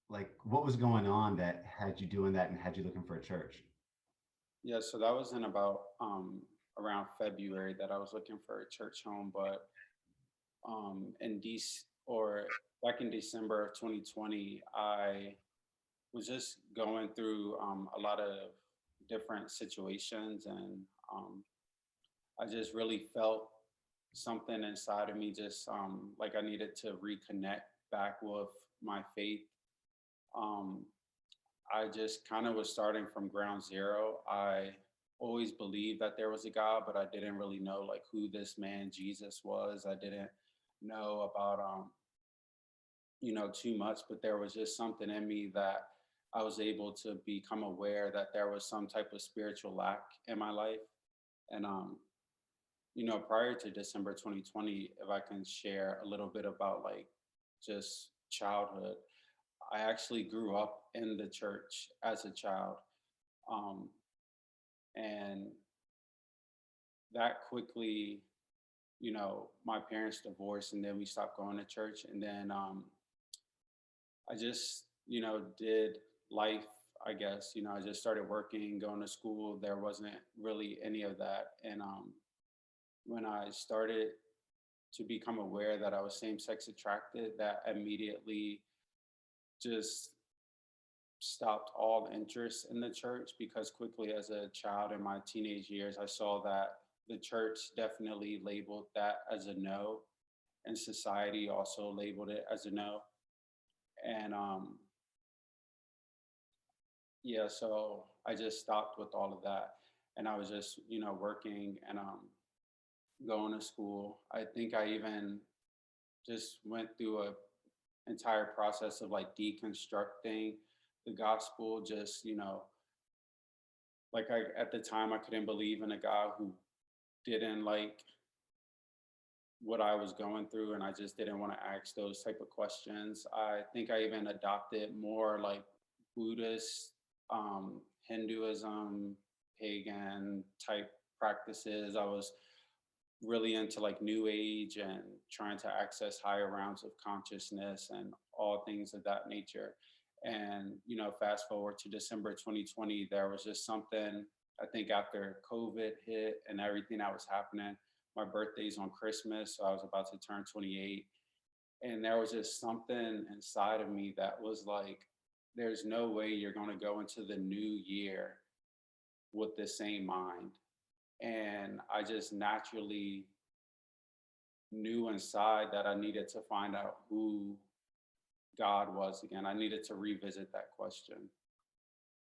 like what was going on that had you doing that and had you looking for a church? Yeah, so that was in about around February that I was looking for a church home, but in or back in December of 2020, I was just going through a lot of different situations, and I just really felt something inside of me, just like I needed to reconnect back with my faith. Um, I just kind of was starting from ground zero. I always believed that there was a God, but I didn't really know like who this man Jesus was. I didn't know about too much, but there was just something in me that I was able to become aware that there was some type of spiritual lack in my life. And prior to December 2020, if I can share a little bit about like just childhood, I actually grew up in the church as a child. Um, and that quickly, my parents divorced, and then we stopped going to church. And then I just, did life, I guess. I just started working, going to school. There wasn't really any of that. And when I started to become aware that I was same sex attracted, that immediately just stopped all interest in the church, because quickly as a child in my teenage years, I saw that the church definitely labeled that as a no, and society also labeled it as a no. And yeah, so I just stopped with all of that, and I was just working and going to school. I think I even just went through a entire process of like deconstructing the gospel. Just like I at the time I couldn't believe in a God who didn't like what I was going through, and I just didn't want to ask those type of questions. I think I even adopted more like Buddhist, Hinduism, pagan type practices. I was really into like new age and trying to access higher realms of consciousness and all things of that nature. And fast forward to December 2020, there was just something. I think after COVID hit and everything that was happening, my birthday's on Christmas, so I was about to turn 28, and there was just something inside of me that was like, there's no way you're going to go into the new year with the same mind. And I just naturally knew inside that I needed to find out who God was again. I needed to revisit that question.